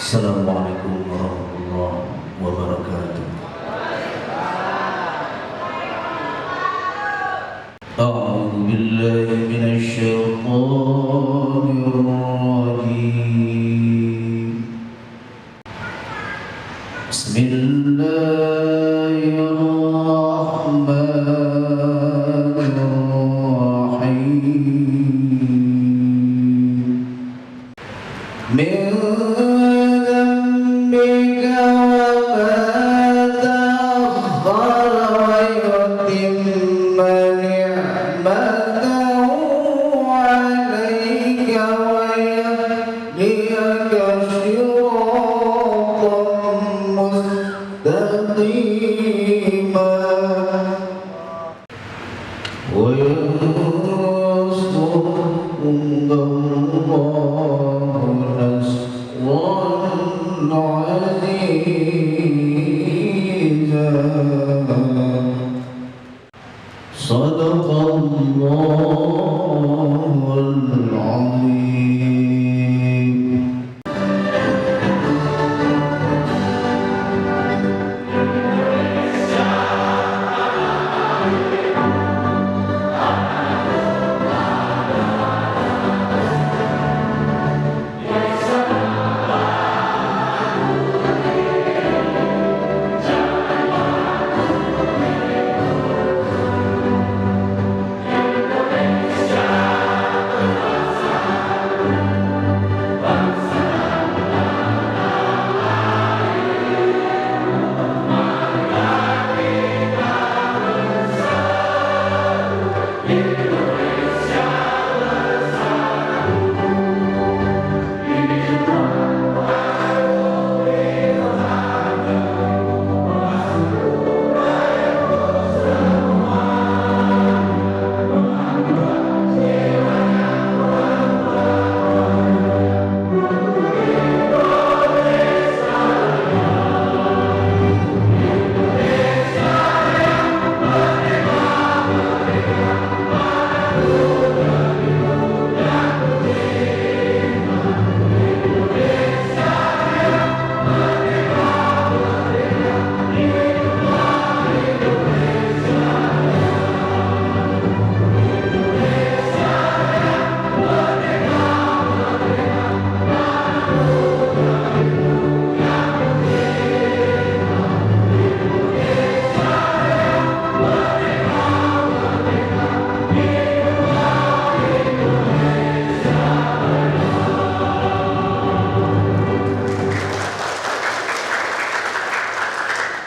Assalamualaikum warahmatullahi wabarakatuh. A'udzu billahi minasy syaithanir rajim.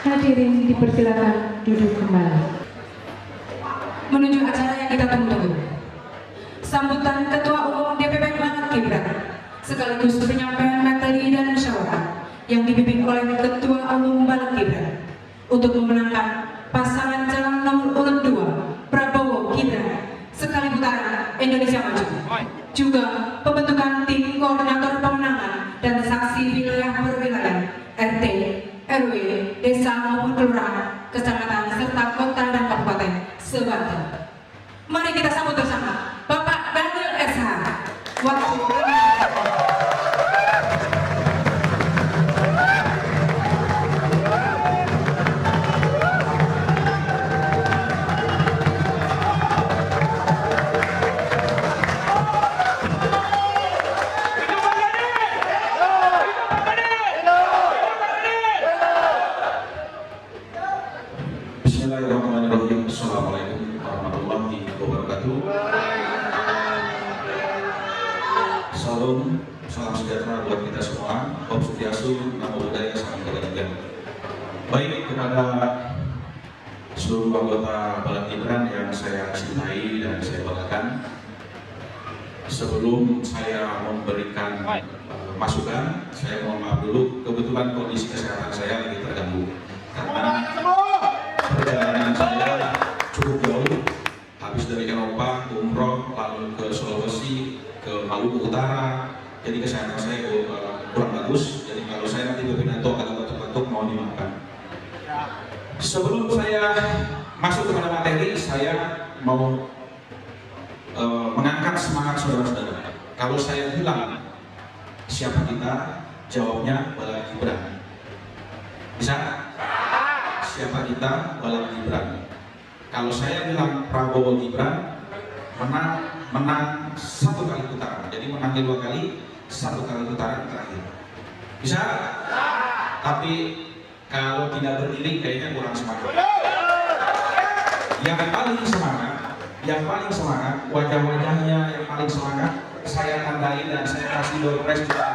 Hadirin dipersilakan duduk kembali. Menuju acara yang kita tunggu-tunggu, sambutan Ketua Umum DPP Balik Kiblat sekaligus penyampaian materi dan musyawarah yang dipimpin oleh Ketua Umum Balik Kiblat untuk memenangkan pasangan calon nomor urut 2 Prabowo Gibran sekali putaran Indonesia Maju, juga pembentukan tim koordinator pemenangan dan saksi wilayah perwilayah RT, RW, desa maupun kelurahan, kecamatan serta kota dan kabupaten sebanten. Mari kita sambut bersama Bapak Daniel SH. Bismillahirrahmanirrahim. Assalamualaikum warahmatullahi wabarakatuh. Salam sejahtera buat kita semua. Om Swastiastu, Namo Buddhaya, Salam Kebajikan. Baik, kepada seluruh anggota Balik Kiblat yang saya cintai dan saya banggakan, sebelum saya memberikan masukan, saya mohon maaf dulu, kebetulan kondisi kesehatan saya lagi terganggu karena perjalanan saya cukup jauh, habis dari Eropa, umroh, lalu ke Sulawesi, ke Maluku Utara, jadi kesehatan saya kurang bagus. Jadi kalau saya nanti berpidato agak batuk-batuk, mohon dimaafkan. Sebelum saya masuk kepada materi, saya mau mengangkat semangat saudara-saudara. Kalau saya bilang siapa kita, Jawabnya Bala Gibran. Bisa? Siapa kita? Bala Gibran. Kalau saya bilang Prabowo Gibran, menang 1 kali putaran. Jadi menangnya 2 kali, 1 kali putaran terakhir. Bisa? Tapi kalau tidak berdiri kayaknya kurang semangat. Yang paling semangat, wajah-wajahnya yang paling semangat, saya tandai dan saya kasih door prize juga.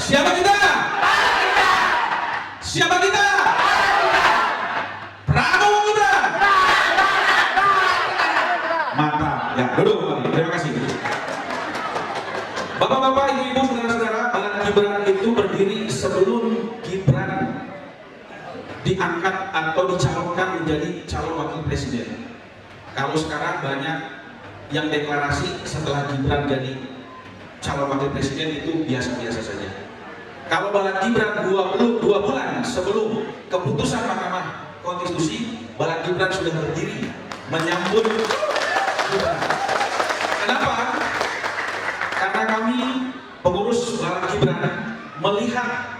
Siapa kita? Siapa kita? Prabowo Gibran. Mantap. Ya, duduk. Terima kasih. Bapak-bapak, ibu-ibu, saudara-saudara, Bala Gibran itu berdiri sebelum Gibran diangkat atau dicalonkan menjadi calon wakil presiden. Kalau sekarang banyak yang deklarasi setelah Gibran jadi calon wakil presiden itu biasa-biasa saja. Kalau Bala Gibran 22 bulan sebelum keputusan Mahkamah Konstitusi, Bala Gibran sudah berdiri menyambut Gibran. Kenapa? Karena kami pengurus Bala Gibran melihat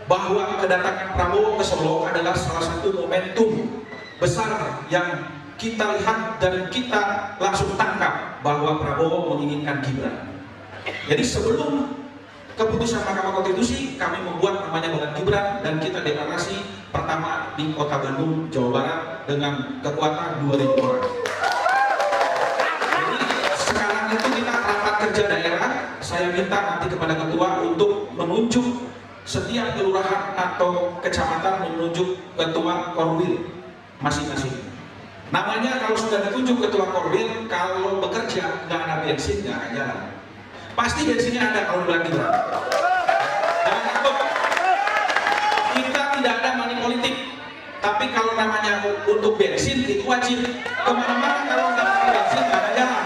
bahwa kedatangan Prabowo ke Solo adalah salah satu momentum besar yang kita lihat dan kita langsung tangkap bahwa Prabowo menginginkan Gibran. Jadi sebelum keputusan Mahkamah Konstitusi, kami membuat namanya Bala Gibran dan kita deklarasi pertama di Kota Bandung, Jawa Barat dengan kekuatan 2.000 orang. Jadi sekarang itu kita rapat kerja daerah, saya minta nanti kepada ketua untuk menunjuk setiap kelurahan atau kecamatan menunjuk ketua Korwil masing-masing. Namanya kalau sudah ditunjuk ketua Korwil, kalau bekerja nggak ada bensin, nggak akan jalan. Pasti bensinnya ada kalau Bala Gibran. Jangan takut. Kita tidak ada money politik. Tapi kalau namanya untuk bensin itu wajib. Kemana-mana kalau nggak ada bensin nggak ada jalan.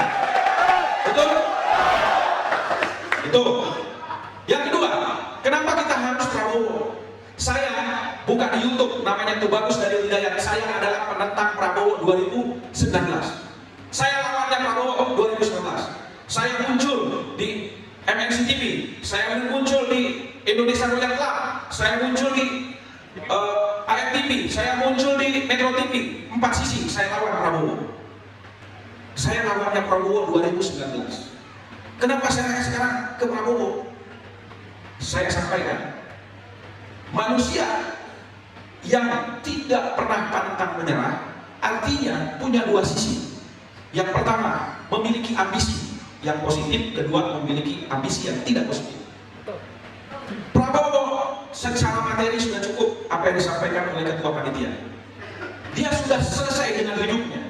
Betul? Itu. Yang kedua, kenapa kita harus Prabowo? Saya buka di YouTube, namanya Tuh Bagus dari Hidayat. Saya adalah penentang Prabowo 2019. Saya lawannya Prabowo 2019. Saya muncul di MNC TV, saya muncul di Indonesia Royal Club, saya muncul di AFTV, saya muncul di Metro TV. 4 sisi saya lawan Prabowo. Saya lawannya Prabowo 2019. Kenapa saya sekarang ke Prabowo? Saya sampaikan, manusia yang tidak pernah pantang menyerah artinya punya 2 sisi. Yang pertama, memiliki ambisi yang positif, kedua memiliki ambisi yang tidak positif. Prabowo secara materi sudah cukup apa yang disampaikan oleh ketua panitia. Dia sudah selesai dengan hidupnya,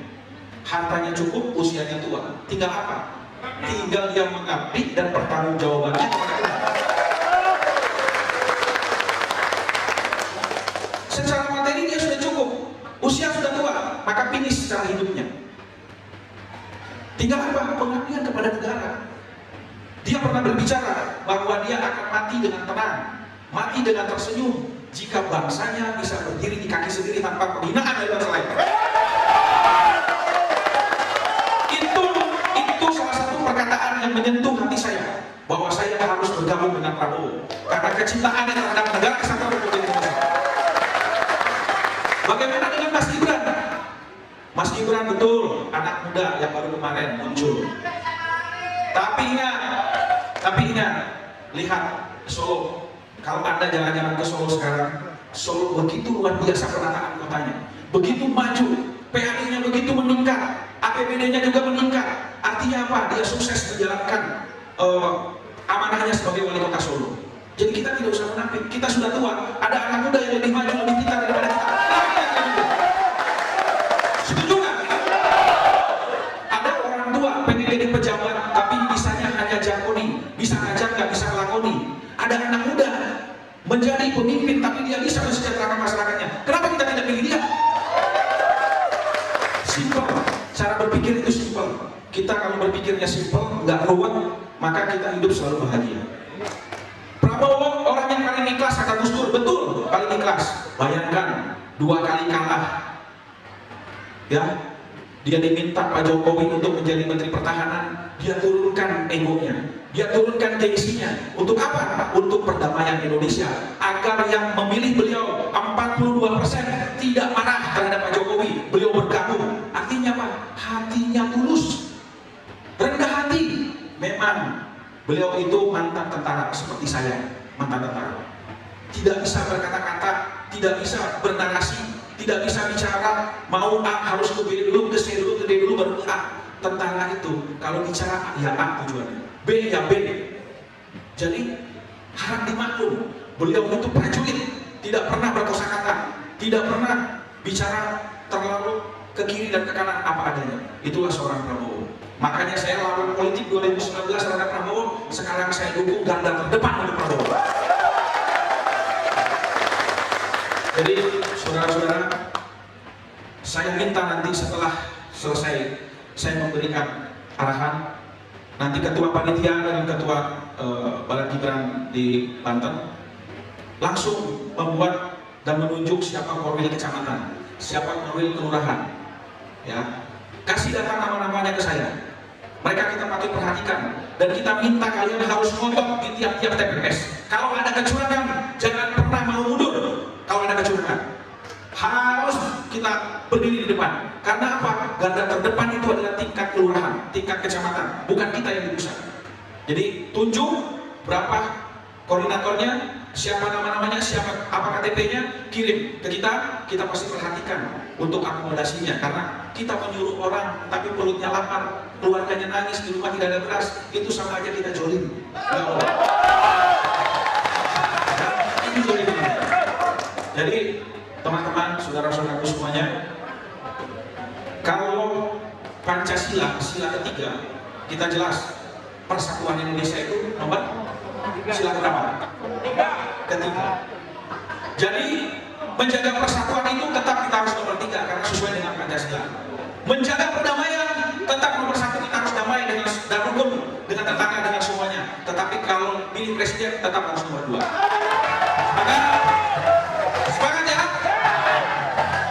hartanya cukup, usianya tua. Tinggal apa? Tinggal dia mengabdi dan pertanggungjawabannya kepada Tuhan. Secara materi dia sudah cukup, usia sudah tua, maka finish secara hidupnya. Tinggal apa? Pengabdian kepada negara. Dia pernah berbicara bahwa dia akan mati dengan tenang, mati dengan tersenyum jika bangsanya bisa berdiri di kaki sendiri tanpa penghinaan dari bangsa lain. Itu salah satu perkataan yang menyentuh hati saya, bahwa saya harus bergabung dengan Prabowo karena kecintaannya terhadap negara kesatuan Republik Indonesia. Bagaimana dengan Mas Gibran? Mas Gibran betul anak muda yang baru kemarin muncul. Tapi ingat, lihat Solo. Kalau Anda jalan-jalan ke Solo sekarang, Solo begitu luar biasa penataan kotanya, begitu maju, PAD-nya begitu meningkat, APBD-nya juga meningkat. Artinya apa? Dia sukses menjalankan amanahnya sebagai wali kota Solo. Jadi kita tidak usah menafik. Kita sudah tua, ada anak muda yang lebih maju, lebih pintar daripada kita. Setuju nggak? Ada orang tua pengen jadi pejabat, tapi bisanya hanya jakoni, bisa ngajar nggak bisa melakoni. Ada anak muda menjadi pemimpin, tapi dia bisa mensejahterakan masyarakatnya. Kenapa kita tidak pilih dia? Simpel, cara berpikir itu simpel. Kita kalau berpikirnya simpel, nggak ruwet, maka kita hidup selalu bahagia. Prabowo orang yang paling ikhlas kata Gus Dur, betul, paling ikhlas. Bayangkan 2 kali kalah. Ya, dia diminta Pak Jokowi untuk menjadi Menteri Pertahanan, dia turunkan egonya, dia turunkan gengsinya. Untuk apa? Untuk perdamaian Indonesia, agar yang memilih beliau 42% tidak marah terhadap Pak Jokowi, beliau bergabung. Artinya apa? Hatinya tulus, rendah hati. Memang beliau itu mantan tentara seperti saya, mantan tentara. Tidak bisa berkata-kata, tidak bisa bernarasi, tidak bisa bicara mau A harus ke B dulu, ke C dulu, ke D dulu, baru ke A. Tentara itu kalau bicara ya A tujuannya, B ya B. Jadi harap dimaklum, beliau itu prajurit, tidak pernah berkosakata, tidak pernah bicara terlalu ke kiri dan ke kanan, apa adanya. Itulah seorang Prabowo. Makanya saya lawan politik 2019 terhadap Prabowo, sekarang saya dukung garda terdepan untuk Prabowo. Jadi saudara-saudara, saya minta nanti setelah selesai saya memberikan arahan, nanti ketua panitia dan ketua Balad Gibran di Banten langsung membuat dan menunjuk siapa korwil kecamatan, siapa korwil kelurahan, ya, kasih data nama-namanya ke saya. Mereka kita patut perhatikan dan kita minta kalian harus ngotot di tiap-tiap TPS. Kalau ada kecurangan, jangan pernah mau mundur. Kalau ada kecurangan, harus kita berdiri di depan. Karena apa? Garda terdepan itu adalah tingkat kelurahan, tingkat kecamatan, bukan kita yang di pusat. Jadi tunjuk berapa koordinatornya, siapa nama-namanya, siapa apa KTP-nya, kirim ke kita pasti perhatikan untuk akomodasinya. Karena kita menyuruh orang tapi perutnya lapar, keluarganya nangis, di rumah tidak ada beras, itu sama aja kita zolim. Ini zolim. Jadi teman-teman, saudara-saudaraku semuanya, kalau Pancasila, sila ketiga, kita jelas persatuan Indonesia itu nomor sila berapa? Ketiga. Jadi menjaga persatuan itu tetap kita harus nomor 3 karena sesuai dengan Pancasila. Menjaga perdamaian tetap nomor 1, kita harus damai dengan dan rukun dengan tetangga, dengan semuanya. Tetapi kalau pilih presiden tetap harus nomor 2. Maka sepakat ya?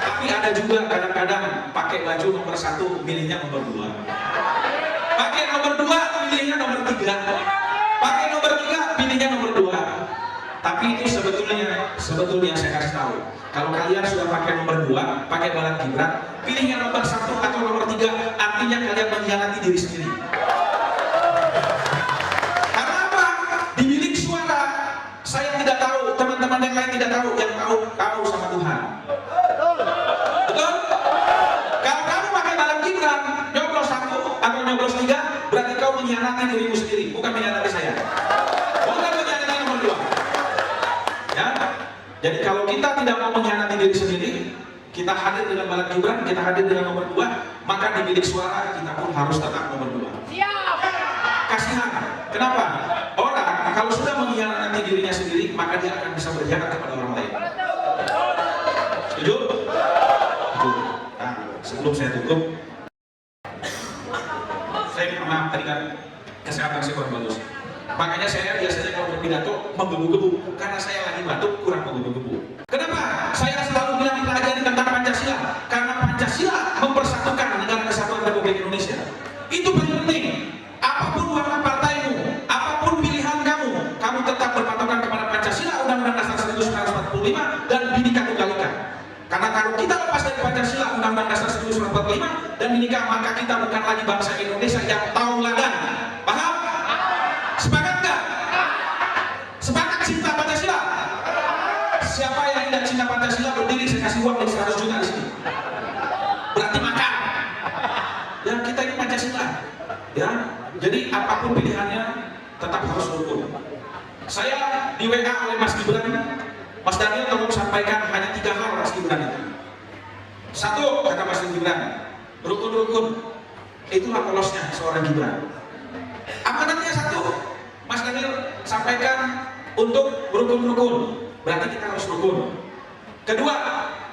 Tapi ada juga kadang-kadang pakai baju nomor 1 milihnya nomor 2. Pakai nomor 2 pilihnya nomor 3. Pakai nomor 3 pilihnya nomor 2. Tapi itu sebetulnya saya kasih tahu, kalau kalian sudah pakai nomor 2, pakai Balad Gibran, pilihnya nomor 1 atau nomor 3, artinya kalian mengkhianati diri sendiri. Karena apa? Di bilik suara, saya tidak tahu, teman-teman yang lain tidak tahu, yang tahu sama Tuhan. Betul? Kalau kamu pakai Balad Gibran, nyoblos 1 atau nyoblos 3, berarti kau mengkhianati dirimu sendiri, bukan mengkhianati saya. Bukan mengkhianati nomor 2. Ya? Jadi kalau kita tidak mau mengkhianati diri sendiri, kita hadir dengan Balad Gibran, kita hadir dengan nomor 2, maka di bilik suara kita pun harus tetap nomor 2. Siap. Kasihan. Kenapa? Orang kalau sudah mengkhianati dirinya sendiri, maka dia akan bisa berkhianat kepada orang lain. Setuju? Nah, sebelum saya tutup, saya minta maaf tadi kan kesehatan saya kurang bagus. Makanya saya biasanya kalau berpidato menggebu-gebu, karena saya lagi batuk kurang menggebu-gebu. Kenapa? Saya selalu bilang pelajari tentang Pancasila, karena Pancasila mempersatukan negara kesatuan Republik Indonesia. Itu paling penting. Apapun warna partaimu, apapun pilihan kamu, kamu tetap berpatokan kepada Pancasila, Undang-Undang Dasar 1945 dan Bhinneka Tunggal Ika. Karena kalau kita lepas dari Pancasila, Undang-Undang Dasar 1945 dan Bhinneka, maka kita bukan lagi bangsa Indonesia yang tauladan. Paham? Sepakat nggak? Sepakat cinta Pancasila? Siapa yang tidak cinta Pancasila berdiri, saya kasih uang dari 100 juta di sini. Berarti makan. Ya, kita ini Pancasila. Ya, jadi apapun pilihannya tetap harus rukun. Saya di WA oleh Mas Gibran, Mas Daniel tolong sampaikan hanya 3 hal Mas Gibran itu. 1, kata Mas Gibran, rukun-rukun. Itulah polosnya seorang Gibran. Amanatnya 1, Mas Daniel sampaikan untuk rukun-rukun. Berarti kita harus rukun. Kedua,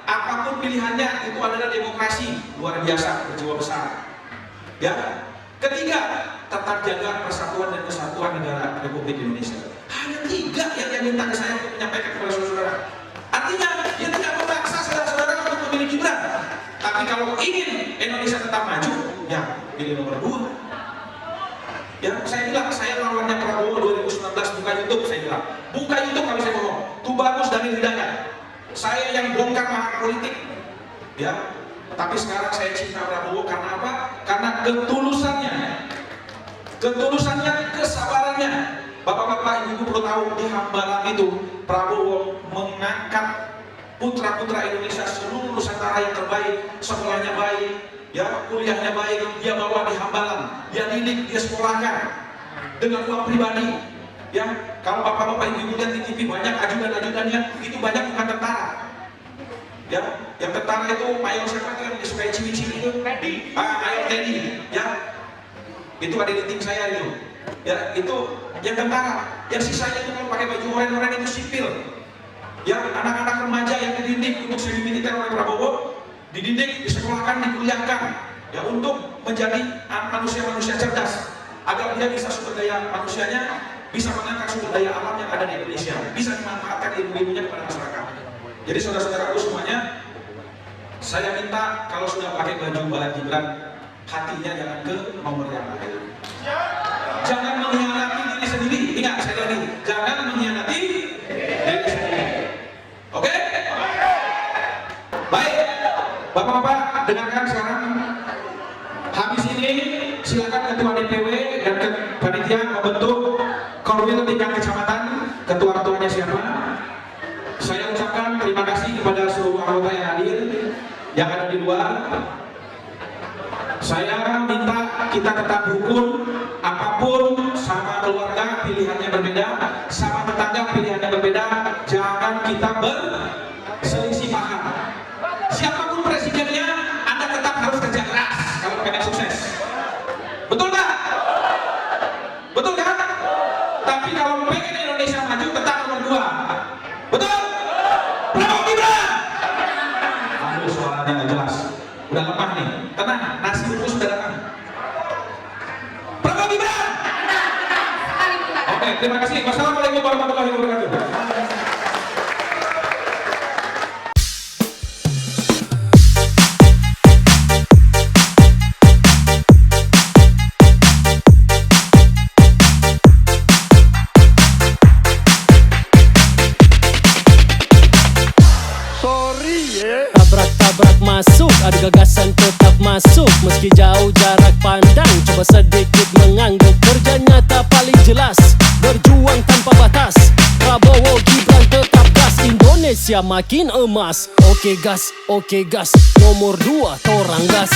apapun pilihannya itu adalah demokrasi luar biasa, berjiwa besar. Ya. Ketiga, tetap jaga persatuan dan kesatuan negara Republik Indonesia. Hanya 3 yang dia minta ke saya untuk menyampaikan kepada saudara. Artinya dia tidak memaksa saudara-saudara untuk memilih Gibran. Tapi kalau ingin Indonesia tetap maju, ya pilih nomor 2. Ya, saya bilang, saya lawannya Prabowo 2019 buka YouTube, saya bilang. Buka YouTube kalau saya ngomong. Tubagus dari Hidayat. Saya yang bongkar mahar politik. Ya, tapi sekarang saya cinta Prabowo karena apa? Karena ketulusannya. Ketulusannya, kesabarannya. Bapak-bapak, ibu-ibu perlu tahu, di Hambalang itu Prabowo mengangkat putra-putra Indonesia seluruh Nusantara yang terbaik, sekolahnya baik, ya kuliahnya baik, dia bawa di Hambalang, dia didik, dia sekolahkan dengan uang pribadi. Ya, kalau bapak-bapak ibu-ibu lihat di TV banyak ajudan-ajudannya, itu banyak bukan tentara. Ya, yang tentara itu mayor siapa tuh yang disukai ciwi-ciwi itu? Mayor Teddy, ya. Itu ada di tim saya itu. Ya, itu yang tentara. Yang sisanya itu kalau pakai baju oranye-oranye itu sipil. Ya, anak-anak remaja yang dididik untuk semi militer oleh Prabowo, dididik, disekolahkan, dikuliahkan, ya untuk menjadi manusia-manusia cerdas, agar dia bisa sumber daya manusianya bisa mengangkat sumber daya alam yang ada di Indonesia, bisa dimanfaatkan ilmu-ilmunya kepada masyarakat. Jadi saudara-saudaraku semuanya, saya minta kalau sudah pakai baju bala Gibran, hatinya jangan ke nomor yang lain. Jangan mengkhianati diri sendiri. Ingat, saya tadi, jangan mengkhianati diri sendiri. Oke? Baik, bapak-bapak, dengarkan sekarang. Habis ini silakan ketua DPW dan panitia membentuk korwil tingkat kecamatan. Ketua-ketuanya siapa? Saya ucapkan terima kasih kepada seluruh anggota yang hadir, yang ada di luar. Saya minta kita tetap rukun, apapun, sama keluarga pilihannya berbeda, sama tetangga pilihannya berbeda, jangan kita berselisih paham. Siapapun presidennya, Anda tetap harus kerja keras kalau pengen sukses. Betul nggak? Betul kan? Tapi kalau pengen Indonesia maju, tetap nomor 2. Betul? Prabowo Gibran! Aduh, suaranya nggak jelas. Udah lemah nih. Tenang, nasi bungkus sudah datang. Prabowo Gibran! Oke, terima kasih. Wassalamualaikum warahmatullahi wabarakatuh. Tabrak-tabrak masuk, ada gagasan tetap masuk. Meski jauh jarak pandang, coba sedikit mengangguk. Kerja nyata paling jelas, berjuang tanpa batas. Prabowo Gibran tetap gas, Indonesia makin emas. Oke gas, nomor 2 torang gas.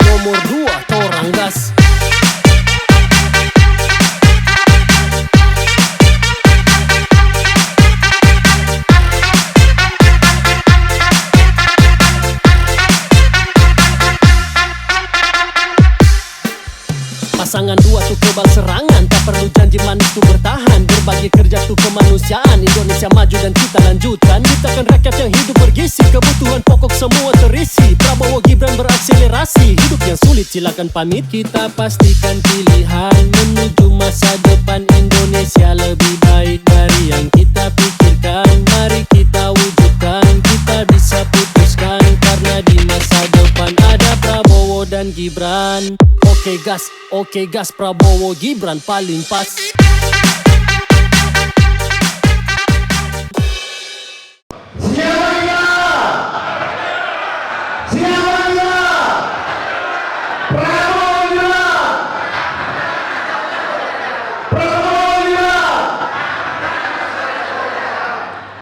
Nomor 2 torang gas. Pasangan 2 tuh kebal serangan, tak perlu janji manis tuh bertahan. Berbagi kerja tuh kemanusiaan, Indonesia maju dan kita lanjutkan. Ciptakan rakyat yang hidup bergizi, kebutuhan pokok semua terisi. Prabowo Gibran berakselerasi, hidup yang sulit silakan pamit. Kita pastikan pilihan menuju masa depan Indonesia lebih baik dari yang kita pikirkan. Mari kita wujudkan, kita bisa putuskan, karena di masa depan ada Prabowo dan Gibran. Oke gas, Prabowo Gibran paling pas.